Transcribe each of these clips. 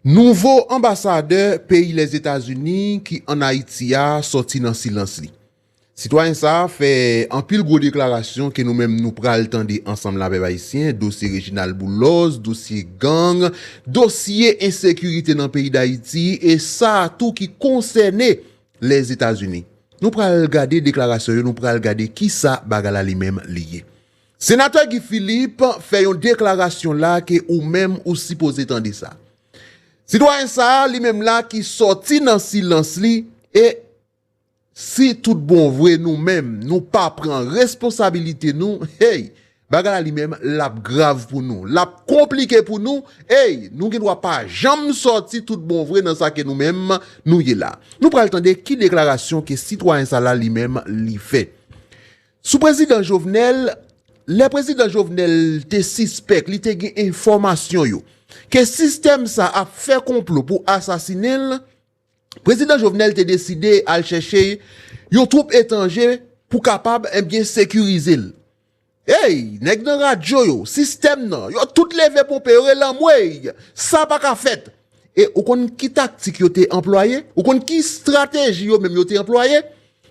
Nouveau ambassadeur pays les États-Unis qui en Haïti a sorti dans silence li. Citoyen ça fait en pile gros déclaration que nous-mêmes nous pral tendre ensemble la peuple haïtien, dossier Reginald Boulos, dossier gang, dossier insécurité dans le pays d'Haïti et ça tout qui concernait les États-Unis. Nous pral regarder déclaration, nous pral regarder qui ça bagala lui-même lié. Sénateur Guy Philippe fait une déclaration là que ou même ou supposé tendre ça. Citoyen ça lui-même là qui sorti dans silence li et si tout bon vrai nous-mêmes nous pas prendre responsabilité nous hey bagala lui-même la grave pour nous la compliqué pour nous hey nous qui doit pas jamais sortir tout bon vrai dans ça que nous-mêmes nous y là nous pral attendre qui déclaration que citoyen ça là lui-même li fait sous président Jovenel le président Jovenel te suspect li te gen information yo que système ça a fait complot pour assassiner président Jovenel te décidé à chercher yon troupe étranger pour capable bien sécuriser. Hey, nèg dans radio yo, système nan, yo tout levé pour payer l'amoué. Ça pas ka fait. Et ou kon ki tactique yo te employé, ou kon ki stratégie yo même yo te employé,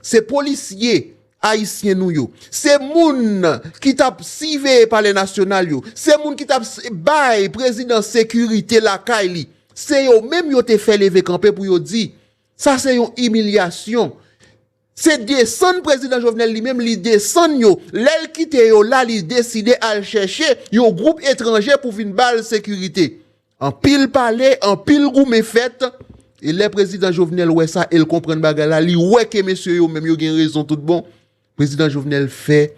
c'est policier haïtien nou yo. C'est moun qui t'a sivé par les national yo. C'est moun qui t'a bay président sécurité la Kaili. C'est yo même yo te fait lever camper pour yo di ça c'est une humiliation. C'est descendre président Jovenel lui-même li descend yo l'el quitte yo là li décider à chercher un groupe étranger pour fin balle sécurité. En pile palais, en pile goumé fait et le président Jovenel ouais ça il comprend bagarre là li ouais que monsieur yo même yo gen raison tout bon. Président Jovenel fait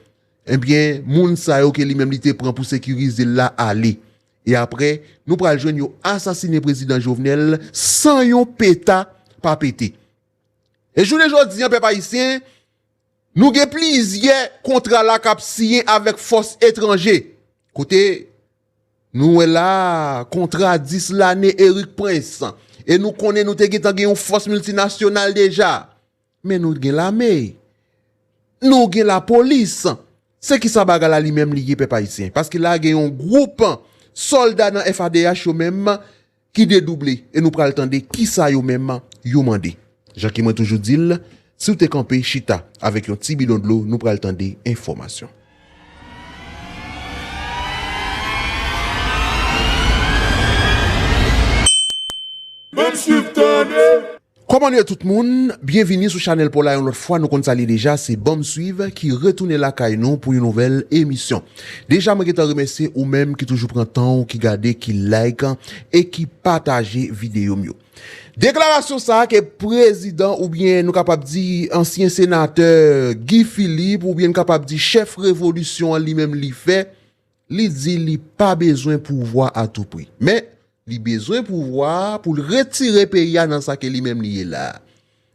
eh bien moun sa yo que lui-même li te prend pour sécuriser là aller. Et après, nous pral joindre yo assassiner président Jovenel sans yon péta pas pété. Et journée jodi en peuple haïtien, nous gen plusieurs contrat la cap signé avec force étranger. Côté nous là contrat 10 l'année Eric Prince et nous connaît nous te gen une force multinationale déjà. Mais nous gen l'armée. Nous gen la police. C'est qui ça bagala li même lié peuple haïtien parce que là gen un groupe soldats dans FADH yo même qui dédoublé et nous pral tande qui ça yo même yo mandé. Jacques moi toujours dit si vous te campé chita avec un petit bidon de l'eau nous pral tande information. Comment est tout le monde? Bienvenue sur Channel Pola une autre fois. Nous comptons déjà, c'est Bon Suivre qui retourne la caille nous pour une nouvelle émission. Déjà, je te remercie ou même qui toujours prend temps, qui garde, qui like et qui partage vidéo mieux. Déclaration ça que président ou bien nous capable dire ancien sénateur Guy Philippe ou bien capable dire chef révolution lui-même li fait, li dit li pas besoin pouvoir à tout prix. Mais li besoin pouvoir pour retirer pays dans ça que lui-même lié là.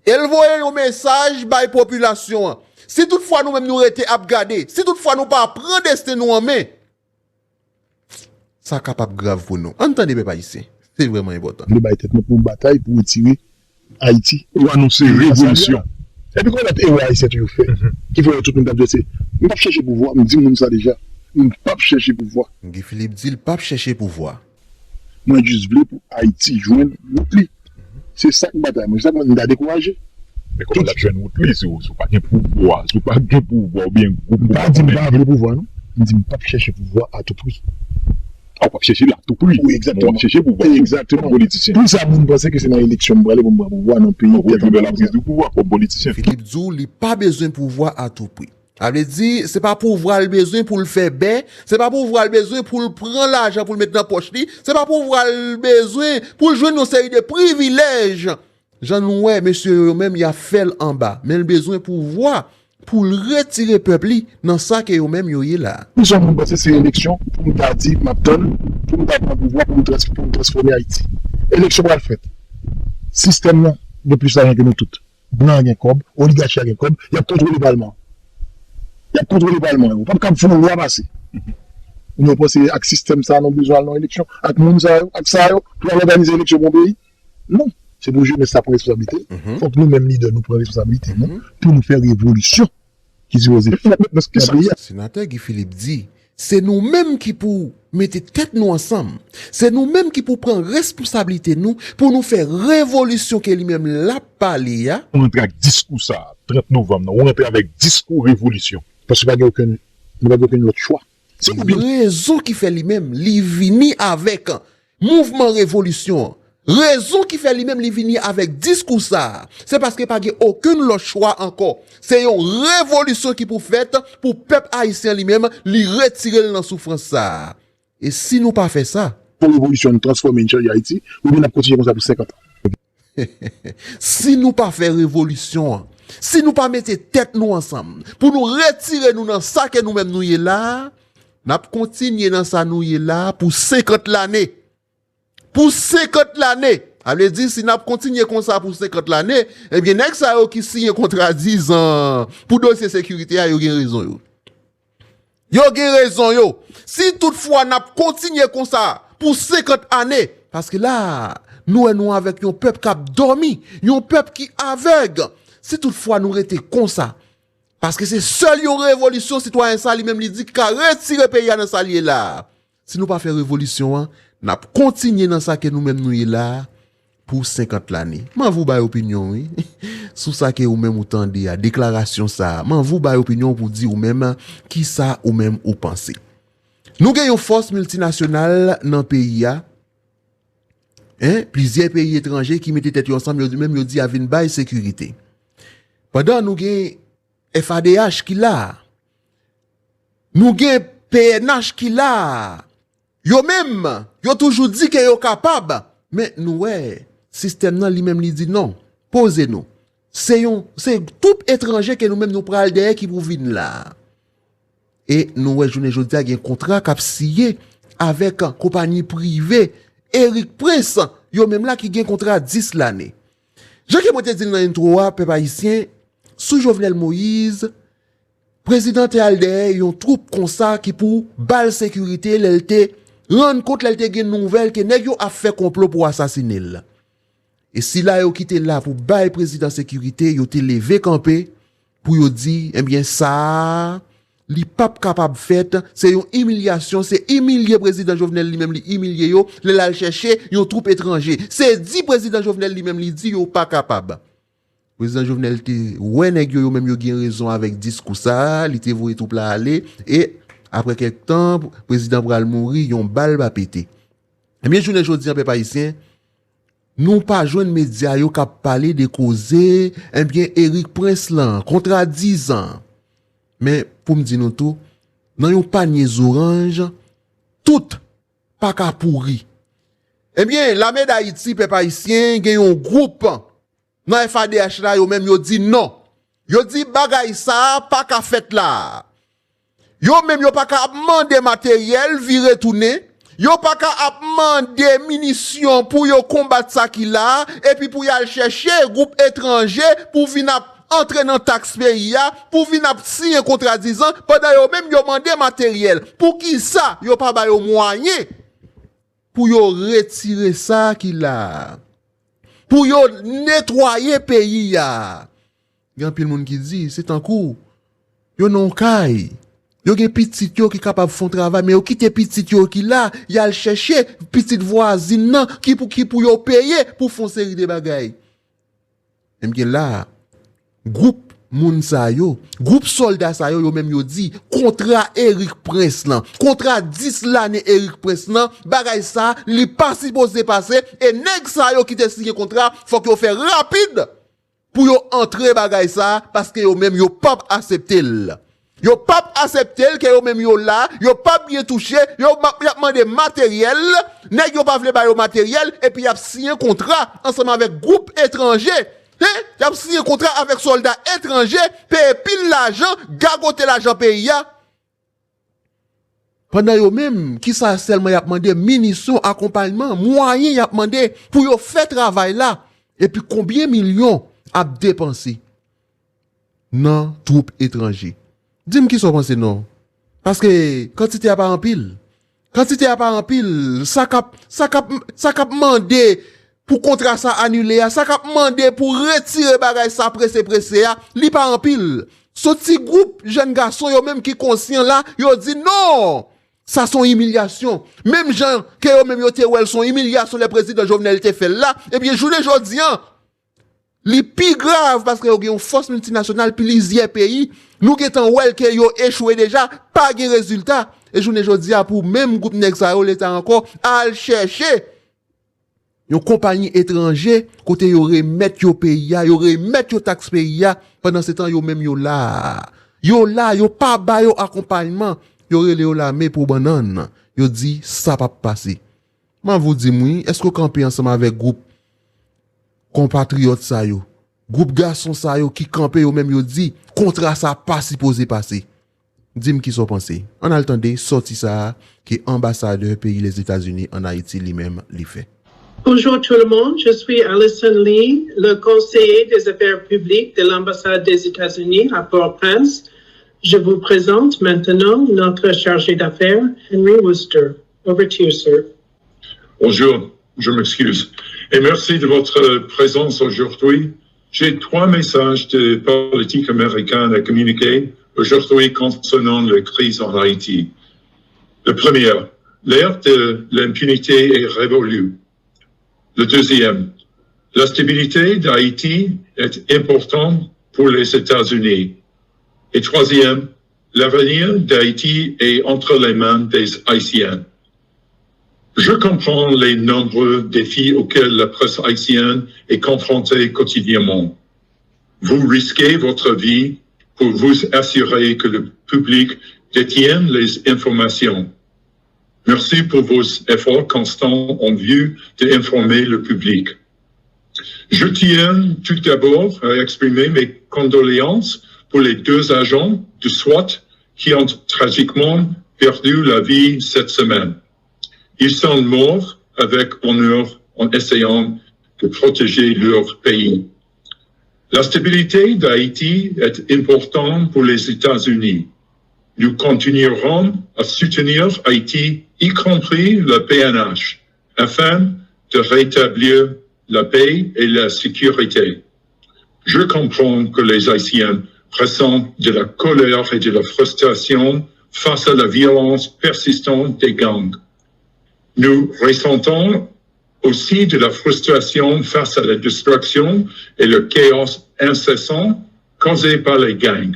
Elle voyait un message by population. Si toutefois nous-mêmes nous été abgadé, si toutefois nous pas prendre destin nous en main, ça capable grave pour nous. Entendez peuple ici. C'est vraiment important. Le bail tête pour une bataille pour retirer Haïti ou annoncer révolution. Et puis quand on a été haïtien tu fait qui fait tout le monde adresser. On pas chercher pouvoir, me dit moun ça déjà. On pas chercher pouvoir. Guy Philippe dit il pas chercher pouvoir. Moi juste voulais pour Haïti joindre l'outli. C'est ça que bataille, moi ça qu'on a découragé. Mais comment la joindre l'outli si vous pas de pouvoir, si pas de pouvoir bien pas dit pas le pouvoir non. On dit pas chercher pouvoir à tout prix. On va chercher là tout prix. Oui, exactement. On va chercher pouvoir. Exactement. Politicien. Tout ça vous pensez que c'est dans l'élection pour aller pour pouvoir dans le pays pour la prise du pouvoir comme politicien. Philippe Zou il pas besoin de pouvoir à tout prix. Ça veut dire, c'est pas pour voir le besoin pour le faire bien, c'est pas pour voir le besoin pour le prendre l'argent pour le mettre dans la poche, c'est pas pour voir le besoin pour jouer une série de privilèges. Jean ouais, monsieur, même il a fait en bas, mais le besoin pour voir, pour le retirer peuple dans ça que yo même yo est là. Nous sommes passés ces élections pour nous dire, Mapton, pour nous prendre pouvoir pour nous transformer Haïti. Élection pour le fait. Système là, depuis ça que nous toutes. Blanc gen cob, oligarchie gen cob, il y a contrôlé le Parlement. Il y a contrôlé le Parlement. Pas comme font loi passer. Nous pensons avec système ça, nous besoin dans l'élection, avec monde ça, avec ça pour organiser l'élection pour pays. Non, c'est pour jouer ça pour responsabilité. Faut que nous même leaders nous prenions responsabilité pour nous faire révolution qui se pose. Sénateur Guy Philippe dit, c'est nous-mêmes qui pour mettez tête nous ensemble. C'est nous-mêmes qui pour prendre responsabilité nous pour nous faire révolution que lui-même l'a parlé. On rentre avec discours ça, 30 novembre, on rentre avec discours révolution. Parce qu'il n'y a aucun autre choix. C'est une raison qui fait lui-même, li vini avec mouvement révolution. Raison qui fait lui-même, li vini avec discours ça. C'est parce qu'il n'y a pas aucun autre choix encore. C'est une révolution qui pour fait pour peuple haïtien lui-même, li retirer dans souffrance ça. Et si nous pas fait ça, pour l'évolution nous transformer en Haïti, ou bien continuer comme ça pour 50 ans. si nous pas faire révolution, si nous pas mettre tête nous ensemble, pour nous retirer nous dans ça que nous-mêmes nous y là, n'a continuer dans ça nous y là pour 50 l'année. Pour 50 l'année. Ça veut dire si n'a continuer comme ça pour 50 l'année, eh bien nèg ça yo qui signe contrat 10 ans pour dossier sécurité, yo gen raison yo. Yo gen raison yo. Si toutefois n'a continuer comme ça pour 50 années parce que là nous avec un peuple qui a dormi, un peuple qui aveugle. Si toutefois nous rester comme ça parce que c'est seule une révolution citoyen ça lui-même lui dit qu'a retirer pays dans ça là. Si nous pas faire révolution, hein, n'a continuer dans ça que nous-mêmes nous y là pour 50 l'année. M'en vous bail opinion oui. Sous ça que ou même ou tendez à déclaration ça. M'en vous bail opinion pour dire ou même qui ça ou même ou penser. Nous gagnons force multinationale dans le pays a. Hein, plusieurs pays étrangers qui mettent tête ensemble même yo dit a vinn bail sécurité. Pendant nous gagnons FADH qui là. Nous gagnons PNH qui là. Yo même, yo toujours dit que yo capable, mais nous ouais, système nan lui-même lui dit non. Posez-nous. C'est tout étranger que nous-mêmes nous pral derrière qui pour venir là. Et nous ouais journée jodi a un contrat qu'a signé avec une compagnie privée Eric Prince, yo même là qui gagne contrat 10 l'année. Jacques Moté dit dans intro peuple haïtien sous Jovenel Moïse président Alder yon troupe comme ça qui pour balle sécurité l'elte rendre compte l'elte gen nouvelle que nèg yo a fait complot pour assassiner là. Et si là yo quitté là pour bail président sécurité yo te levé camper pour yo dit eh bien ça li pas capable fait c'est une humiliation c'est humilier président Jovenel lui-même li humilier yo le chercher yon troupe étranger c'est dit président Jovenel lui-même li dit yo pas capable. Président Jovenel te ouais nèg yo même yo gen raison avec discours ça li te voye tout là aller et après quelque temps président pral mourir yon balle va péter. Et bien journée jodi en peuple haïtien nous pas joindre média yo k'ap parler de causer eh bien Eric Prince là contrat 10 ans. Mais pour me dire nous tout dans yon panier orange tout pas ka pourri. Eh bien l'armée d'Haïti peuple haïtien gen yon groupe dans FADH là yo même yo dit non. Yo dit bagay ça pas ka fait là. Yo même yo pas ka demander matériel vi retourner. Yo pas ka demander munitions pour yo combattre ça qui là et puis pour y aller chercher groupe étranger pour venir entrer dans taxe pays pour venir signer contrat 10 ans pendant yo même yo demander matériel. Pour qui ça yo pas ba yo moyen pour yo retirer ça qui là. Pour yo nettoyer pays ya. Gan pile moun qui dit c'est en cours. Yo non kay. Yo gen petit yo qui capable font travail mais yo quitte petit yo qui là, y a le chercher petite voisine nan qui pour yo payer pour font série de bagaille. Et bien là groupe moun sa yo, groupe soldat sa yo même yo dit contrat Eric Prince là, contrat 10 l'année Eric Prince là, bagaille ça li pas supposé passer et nèg sa yo qui te signé contrat, faut que yo fait rapide pour yo entrer bagaille ça parce que yo même yo pas accepter. Yo pas accepter que yo même yo là, yo pas bien touché, yo demandé matériel, nèg yo pas vle ba yo matériel et puis y a signé un contrat ensemble avec groupe étranger. Y a signé un contrat avec soldats étrangers, paye pile l'argent, gagoter l'argent pays ya. Pendant yo même qui ça seulement y a demandé munitions, accompagnement, moyens y a demandé pour yo faire travail là et puis combien millions a dépensé non troupes étrangers. Dis-moi qui sont pensés non. Parce que quantité a pas en pile. Quantité a pas en pile. Ça cap mandé pour contrat ça annulé. Ça cap mandé pour retirer bagay ça pressé. Li pas en pile. Ce petit groupe jeune garçon yo même qui conscient là, yo dit non. Ça son humiliation. Même gens que yo même yo te wel son humiliation le président Jovenel te fait là et bien journée jodi an li pi grave parce que yo gen une force multinationale plusieurs pays nous qui étant wel que yo échoué déjà pas de résultat et journée jodi a pour même groupe nèg ça yo l'état encore al chercher une compagnie étrangère côté yo remettre yo pays yo remettre yo taxe pays pendant ce temps yo même yo là yo pas ba yo accompagnement yo rele yo la mais pour banane yo dit ça pas passer moi vous dis moi est-ce que camper ensemble avec groupe compatriotes ça yo groupe garçon ça yo qui camper yo même yo dit contrat ça pas supposé passer dis-moi qui sont pensé on a le temps de sortir ça que ambassadeur pays les États-Unis en Haïti lui-même li fait. Bonjour tout le monde, je suis Alison Lee, le conseiller des affaires publiques de l'ambassade des États-Unis à Port-au-Prince. Je vous présente maintenant notre chargé d'affaires, Henry Wooster. Over to you, sir. Bonjour, je m'excuse. Et merci de votre présence aujourd'hui. J'ai 3 messages de politique américaine à communiquer aujourd'hui concernant la crise en Haïti. Le premier, l'ère de l'impunité est révolue. Le deuxième, la stabilité d'Haïti est importante pour les États-Unis. Et troisième, l'avenir d'Haïti est entre les mains des Haïtiens. Je comprends les nombreux défis auxquels la presse haïtienne est confrontée quotidiennement. Vous risquez votre vie pour vous assurer que le public détienne les informations. Merci pour vos efforts constants en vue d'informer le public. Je tiens tout d'abord à exprimer mes condoléances pour les 2 agents du SWAT qui ont tragiquement perdu la vie cette semaine. Ils sont morts avec honneur en essayant de protéger leur pays. La stabilité d'Haïti est importante pour les États-Unis. Nous continuerons à soutenir Haïti, y compris le PNH, afin de rétablir la paix et la sécurité. Je comprends que les Haïtiens ressentent de la colère et de la frustration face à la violence persistante des gangs. Nous ressentons aussi de la frustration face à la destruction et le chaos incessant causé par les gangs.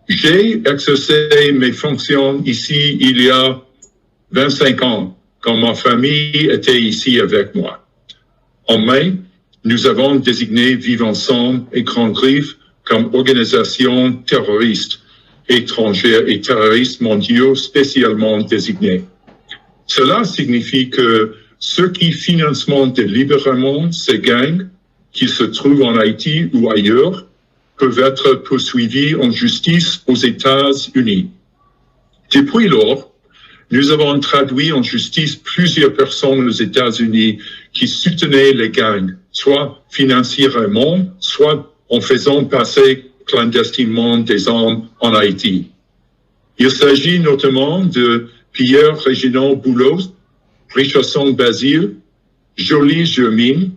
J'ai exercé mes fonctions ici il y a 25 ans, quand ma famille était ici avec moi. En mai, nous avons désigné Vivre Ensemble et Grand Griffe comme organisation terroriste étrangère et terroristes mondiaux spécialement désignés. Cela signifie que ceux qui financent délibérément ces gangs, qui se trouvent en Haïti ou ailleurs, peuvent être poursuivis en justice aux États-Unis. Depuis lors, nous avons traduit en justice plusieurs personnes aux États-Unis qui soutenaient les gangs, soit financièrement, soit en faisant passer clandestinement des armes en Haïti. Il s'agit notamment de Pierre-Réginald Boulos, Richardson Basile, Jolie Germain,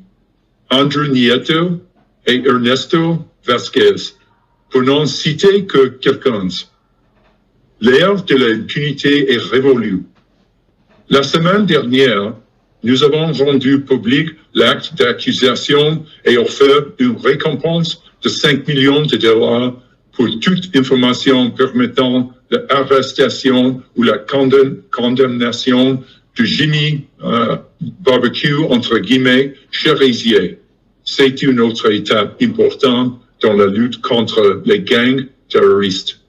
Andrew Nieto et Ernesto Vasquez, pour n'en citer que quelques-uns. L'ère de l'impunité est révolue. La semaine dernière, nous avons rendu public l'acte d'accusation et offert une récompense de 5 millions de dollars pour toute information permettant l'arrestation ou la condamnation de Jimmy Barbecue, entre guillemets, Cherizier. C'est une autre étape importante dans la lutte contre les gangs terroristes.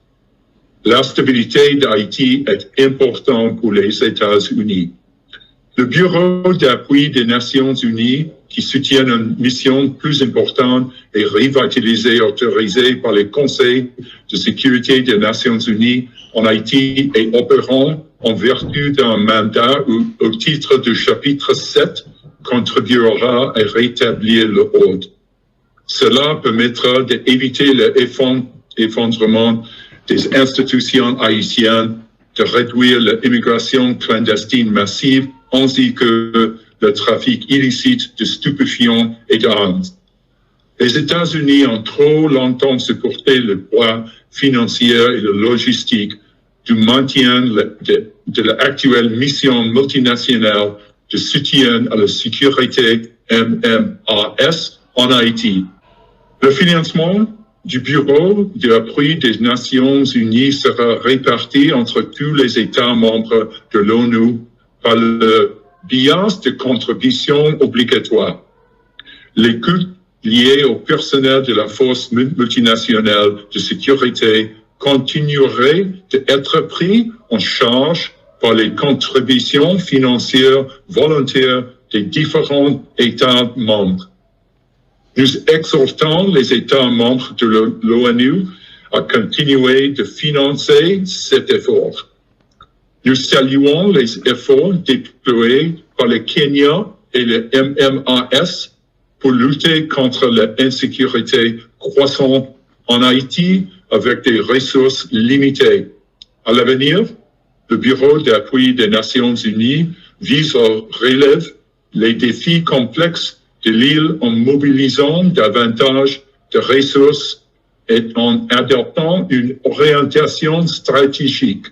La stabilité d'Haïti est importante pour les États-Unis. Le Bureau d'appui des Nations Unies, qui soutient une mission plus importante et revitalisée autorisée par les conseils de sécurité des Nations Unies en Haïti et opérant en vertu d'un mandat au titre du chapitre 7, contribuera à rétablir l'ordre. Cela permettra d'éviter l'effondrement des institutions haïtiennes, de réduire l'immigration clandestine massive ainsi que le trafic illicite de stupéfiants et d'armes. Les États-Unis ont trop longtemps supporté le poids financier et le logistique du maintien de l'actuelle mission multinationale de soutien à la sécurité MMAS en Haïti. Le financement du Bureau d'appui des Nations Unies sera réparti entre tous les États membres de l'ONU par le biais de contributions obligatoires. Les coûts liés au personnel de la force multinationale de sécurité continueraient d'être pris en charge par les contributions financières volontaires des différents États membres. Nous exhortons les États membres de l'ONU à continuer de financer cet effort. Nous saluons les efforts déployés par le Kenya et le MMAS pour lutter contre l'insécurité croissante en Haïti avec des ressources limitées. À l'avenir, le Bureau d'appui des Nations Unies vise à relever les défis complexes de l'île en mobilisant davantage de ressources et en adoptant une orientation stratégique.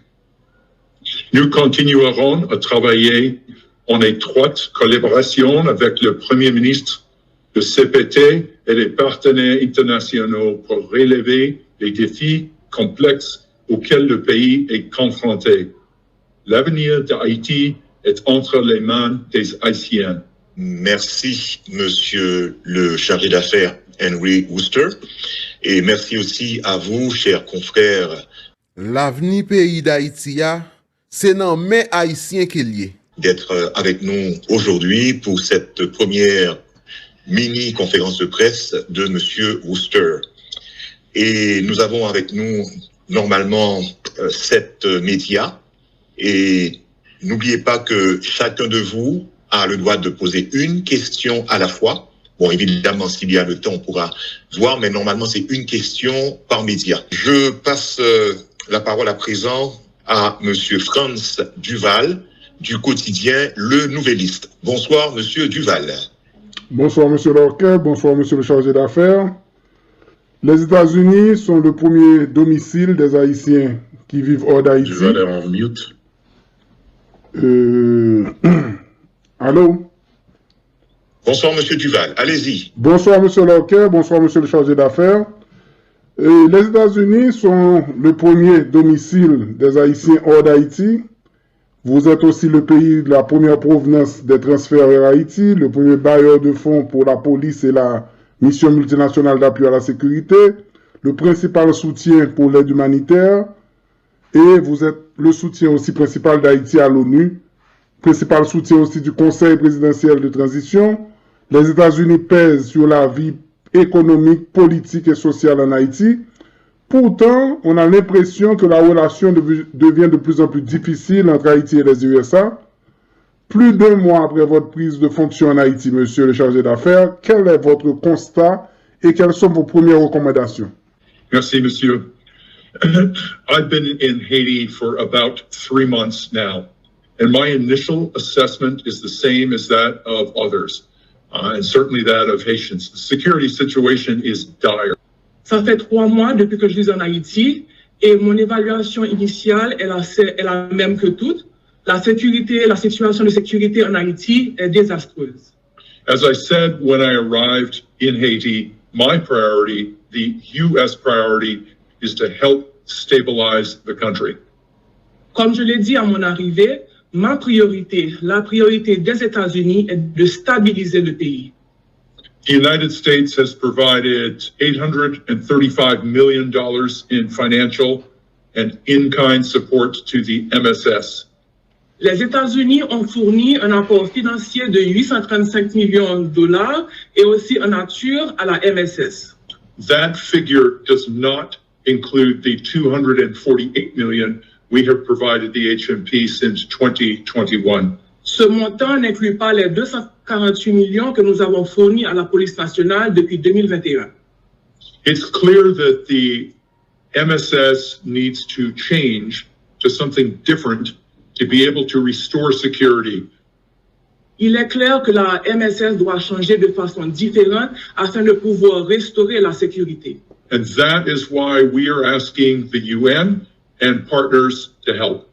Nous continuerons à travailler en étroite collaboration avec le Premier ministre, le CPT et les partenaires internationaux pour relever les défis complexes auxquels le pays est confronté. L'avenir d'Haïti est entre les mains des Haïtiens. Merci, Monsieur le chargé d'affaires Henry Wooster, et merci aussi à vous, chers confrères. L'avenir pays d'Haïti, c'est dans mes Haïtiens qu'il y est. D'être avec nous aujourd'hui pour cette première mini-conférence de presse de Monsieur Wooster. Et nous avons avec nous normalement 7 médias. Et n'oubliez pas que chacun de vous a le droit de poser une question à la fois. Bon, évidemment, s'il y a le temps, on pourra voir, mais normalement, c'est une question par média. Je passe la parole à présent à Monsieur Franz Duval du quotidien Le Nouvelliste. Bonsoir, Monsieur Duval. Bonsoir, Monsieur Lorquet. Bonsoir, Monsieur le chargé d'affaires. Les États-Unis sont le premier domicile des Haïtiens qui vivent hors d'Haïti. Duval est en mute. Allô? Bonsoir, Monsieur Duval. Allez-y. Bonsoir, Monsieur Lorquet. Bonsoir, Monsieur le chargé d'affaires. Les États-Unis sont le premier domicile des Haïtiens hors d'Haïti. Vous êtes aussi le pays de la première provenance des transferts vers Haïti, le premier bailleur de fonds pour la police et la mission multinationale d'appui à la sécurité, le principal soutien pour l'aide humanitaire, et vous êtes le soutien aussi principal d'Haïti à l'ONU, principal soutien aussi du Conseil présidentiel de transition. Les États-Unis pèsent sur la vie économique, politique et sociale en Haïti. Pourtant, on a l'impression que la relation devient de plus en plus difficile entre Haïti et les USA. Plus d'1 mois après votre prise de fonction en Haïti, monsieur le chargé d'affaires, quel est votre constat et quelles sont vos premières recommandations? Merci, monsieur. I've been in Haiti for about 3 months now, and my initial assessment is the same as that of others, and certainly that of Haitians. The security situation is dire. Ça fait 3 mois depuis que je suis en Haïti et mon évaluation initiale est la même que toutes. La situation de sécurité en Haïti est désastreuse. As I said when I arrived in Haiti, my priority, the U.S. priority, is to help stabilize the country. Comme je l'ai dit à mon arrivée, ma priorité, la priorité des États-Unis est de stabiliser le pays. The United States has provided $835 million in financial and in-kind support to the MSS. Les États-Unis ont fourni un apport financier de 835 millions de dollars et aussi en nature à la MSS. That figure does not include the $248 million we have provided the HMP since 2021. Ce montant n'inclut pas les 248 millions que nous avons fournis à la police nationale depuis 2021. It's clear that the MSS needs to change to something different to be able to restore security. Il est clair que la MSS doit changer de façon différente afin de pouvoir restaurer la sécurité. And that is why we are asking the UN and partners to help.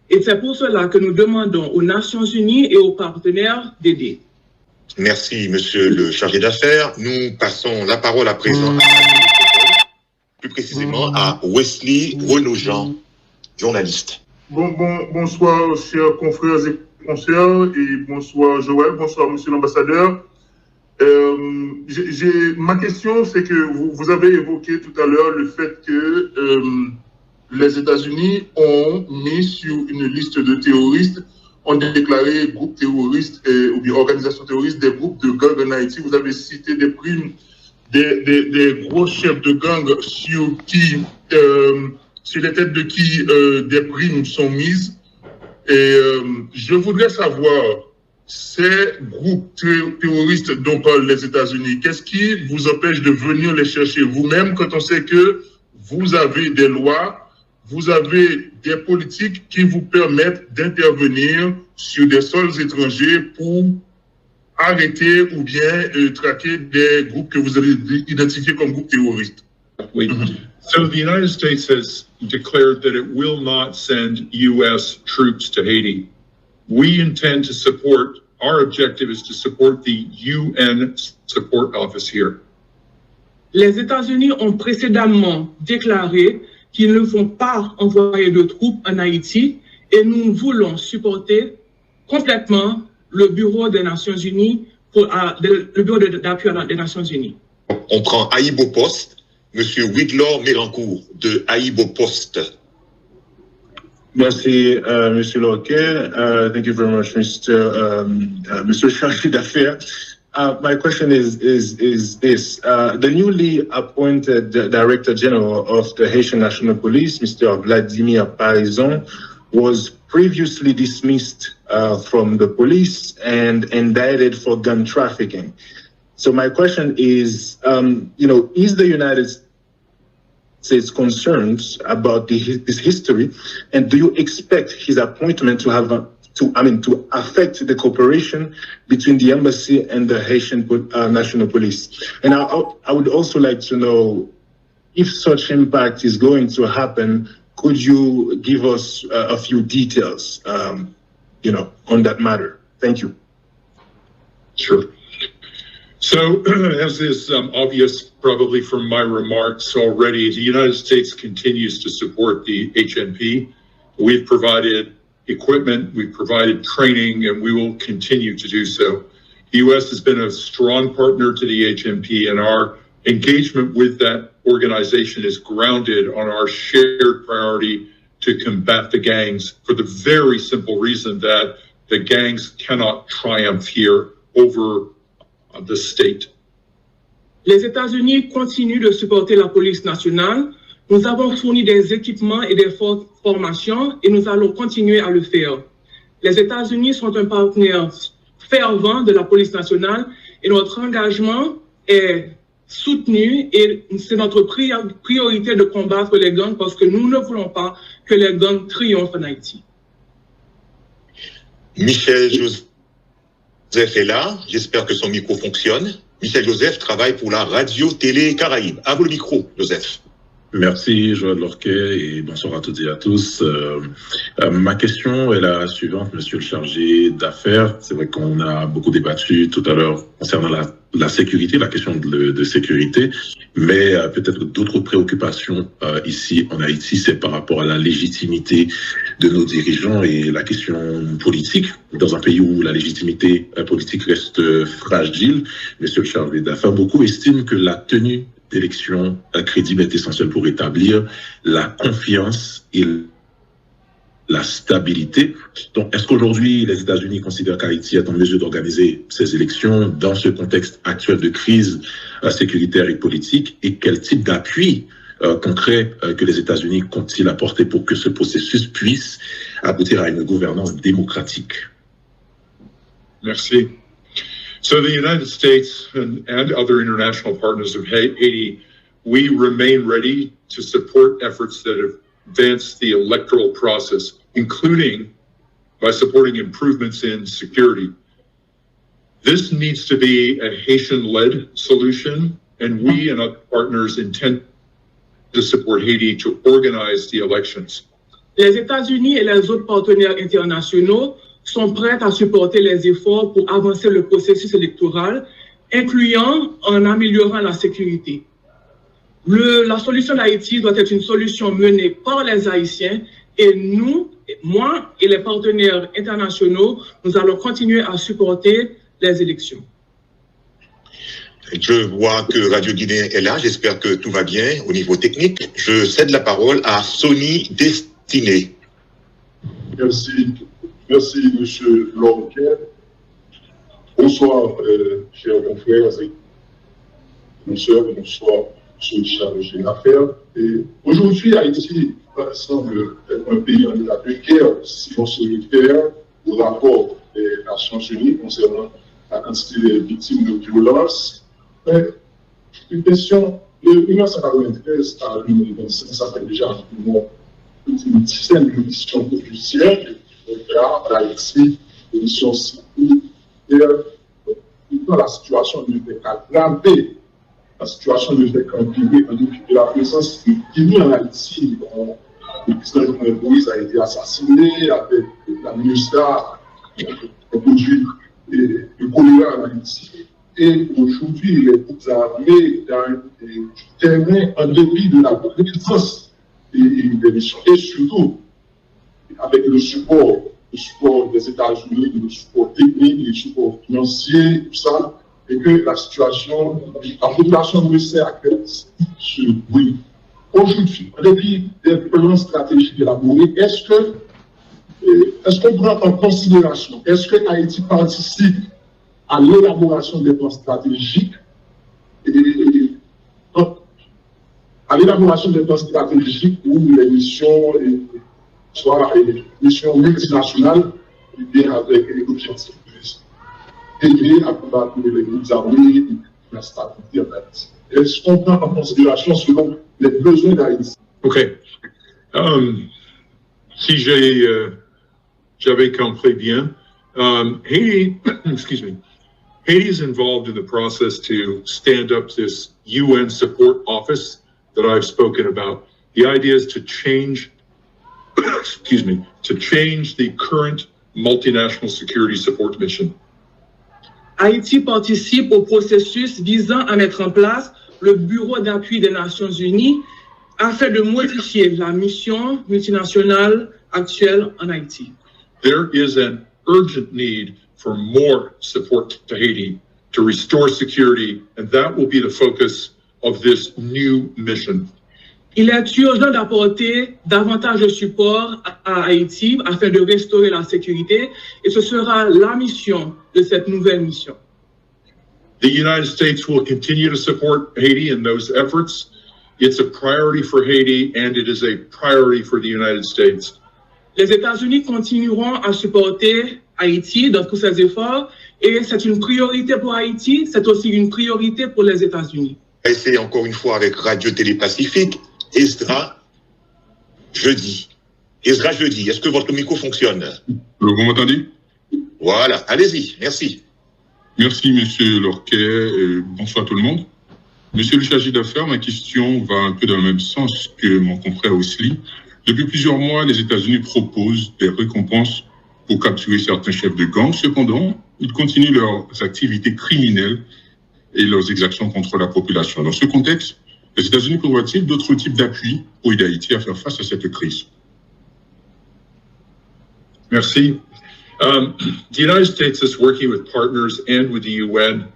Et c'est pour cela que nous demandons aux Nations Unies et aux partenaires d'aider. Merci, monsieur le chargé d'affaires. Nous passons la parole à présent, plus précisément à Wesley Renaud-Jean, journaliste. Bonsoir, chers confrères et consoeurs, et bonsoir Joël, bonsoir monsieur l'ambassadeur. Ma question, c'est que vous avez évoqué tout à l'heure le fait que les États-Unis ont mis sur une liste de terroristes, ont déclaré groupes terroristes ou bien organisations terroristes des groupes de gangs en Haïti. Vous avez cité des primes, des gros chefs de gangs sur les têtes de qui des primes sont mises. Et je voudrais savoir, ces groupes terroristes dont parlent les États-Unis, qu'est-ce qui vous empêche de venir les chercher vous-même quand on sait que vous avez des lois, vous avez des politiques qui vous permettent d'intervenir sur des sols étrangers pour arrêter ou bien traquer des groupes que vous avez identifiés comme groupes terroristes? Oui. So the United States has declared that it will not send U.S. troops to Haiti. We intend to support, our objective is to support the UN support office here. Les États-Unis ont précédemment déclaré qu'ils ne vont pas envoyer de troupes en Haïti et nous voulons supporter complètement le Bureau des Nations Unies, le Bureau d'appui des Nations Unies. On prend Haïbo Post, monsieur Widlor Mérancourt de Haïbo Post. Merci, Monsieur Lorquet. Thank you very much, Mr. Chargé d'Affaires. My question is this. The newly appointed Director General of the Haitian National Police, Mr. Vladimir Parizon, was previously dismissed from the police and indicted for gun trafficking. So my question is, is the United States concerned about this history, and do you expect his appointment to affect the cooperation between the embassy and the Haitian National Police? And I would also like to know if such impact is going to happen. Could you give us a few details, on that matter? Thank you. Sure. So, as is obvious probably from my remarks already, the United States continues to support the HNP. We've provided equipment, we've provided training, and we will continue to do so. The U.S. has been a strong partner to the HNP, and our engagement with that organization is grounded on our shared priority to combat the gangs for the very simple reason that the gangs cannot triumph here over the state. Les États-Unis continuent de supporter la police nationale. Nous avons fourni des équipements et des formations et nous allons continuer à le faire. Les États-Unis sont un partenaire fervent de la police nationale et notre engagement est soutenu et c'est notre priorité de combattre les gangs parce que nous ne voulons pas que les gangs triomphent en Haïti. Michel Joseph est là, j'espère que son micro fonctionne. Michel Joseph travaille pour la radio-télé Caraïbes. À vous le micro, Joseph. Merci, Joël Lorquet, et bonsoir à toutes et à tous. Ma question est la suivante, monsieur le chargé d'affaires. C'est vrai qu'on a beaucoup débattu tout à l'heure concernant la sécurité, la question de sécurité, mais peut-être d'autres préoccupations ici en Haïti, c'est par rapport à la légitimité de nos dirigeants et la question politique. Dans un pays où la légitimité politique reste fragile, monsieur le chargé d'affaires, beaucoup estiment que la tenue d'élections crédibles est essentielle pour établir la confiance et la stabilité. Donc, est-ce qu'aujourd'hui, les États-Unis considèrent qu'Haïti est en mesure d'organiser ces élections dans ce contexte actuel de crise sécuritaire et politique? Et quel type d'appui concret que les États-Unis comptent-ils apporter pour que ce processus puisse aboutir à une gouvernance démocratique? Merci. So the United States and other international partners of Haiti, we remain ready to support efforts that advance the electoral process, including by supporting improvements in security. This needs to be a Haitian-led solution, and we and other partners intend to support Haiti to organize the elections. Les États-Unis et les autres partenaires internationaux sont prêts à supporter les efforts pour avancer le processus électoral, incluant en améliorant la sécurité. La solution d'Haïti doit être une solution menée par les Haïtiens et nous, moi et les partenaires internationaux, nous allons continuer à supporter les élections. Je vois que Radio Guinée est là. J'espère que tout va bien au niveau technique. Je cède la parole à Sonny Destiné. Merci, monsieur Lorquet. Bonsoir, chers confrères et consoeurs. Bonsoir, monsieur le chargé d'affaires. Et aujourd'hui, Haïti semble être un pays en état de guerre si on se réfère au rapport des Nations Unies concernant la quantité de victimes de violences. Une question de 1993 à 2025, ça fait déjà une dizaine de missions officielles à Haïti, des missions civiles. La situation ne fait qu'aggraver. La situation ne fait qu'empirer depuis que la présence de Guinée en Haïti. Le président Jovenel Moïse a été assassiné avec la MINUSTA, a produit le choléra en Haïti. Et aujourd'hui, les groupes armés dans du terrain en dépit de la résistance des missions. Et surtout, avec le support des États-Unis, le support technique, le support financier, tout ça, et que la situation, la population ne sait à quel se brille. Aujourd'hui, en dépit des plans stratégiques élaborés, est-ce qu'on prend en considération, est-ce que Haïti participe à l'élaboration des plans stratégiques où les missions, soit les missions multinationales, bien avec les objectifs d'aider à combattre les groupes armés et la stabilité en Haïti. Est-ce qu'on prend en considération selon les besoins d'Haïti? OK. Si j'avais compris bien, Haiti, excuse me, Haiti is involved in the process to stand up this UN support office that I've spoken about. The idea is to change, excuse me, to change the current multinational security support mission. Haïti participe au processus visant à mettre en place le Bureau d'appui des Nations Unies afin de modifier la mission multinationale actuelle en Haïti. There is an urgent need for more support to Haiti to restore security, and that will be the focus of this new mission. Il est urgent d'apporter davantage de support à Haïti afin de restaurer la sécurité, et ce sera la mission de cette nouvelle mission. The United States will continue to support Haiti in those efforts. It's a priority for Haiti, and it is a priority for the United States. Les États-Unis continueront à supporter Haïti dans tous ses efforts, et c'est une priorité pour Haïti, c'est aussi une priorité pour les États-Unis. Et c'est encore une fois avec Radio Télé Pacifique, Ezra Jeudi. Ezra Jeudi, est-ce que votre micro fonctionne? Vous m'entendez? Voilà, allez-y, merci. Merci, monsieur Lorquet. Bonsoir tout le monde. Monsieur le chargé d'affaires, ma question va un peu dans le même sens que mon confrère Wesley. Depuis plusieurs mois, les États-Unis proposent des récompenses pour capturer certains chefs de gang. Cependant, ils continuent leurs activités criminelles et leurs exactions contre la population. Dans ce contexte, les États-Unis prévoient-ils d'autres types d'appui pour aider Haïti à faire face à cette crise? Merci. The United States is working with partners and with the UN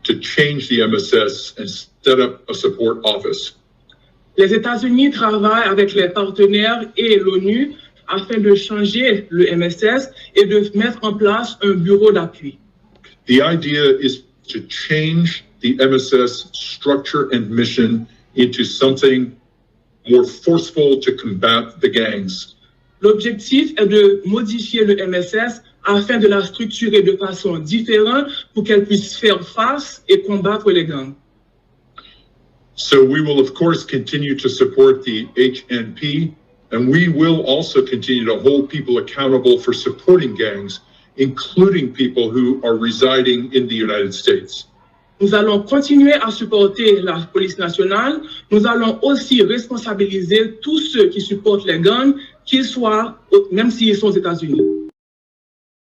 to change the MSS and set up a support office. Les États-Unis travaillent avec les partenaires et l'ONU afin de changer le MSS et de mettre en place un bureau d'appui. The idea is to change the MSS structure and mission into something more forceful to combat the gangs. L'objectif est de modifier le MSS afin de la structurer de façon différente pour qu'elle puisse faire face et combattre les gangs. So we will, of course, continue to support the HNP, and we will also continue to hold people accountable for supporting gangs, including people who are residing in the United States. Nous allons continuer à supporter la police nationale. Nous allons aussi responsabiliser tous ceux qui supportent les gangs qu'ils soient, même s'ils sont aux États-Unis.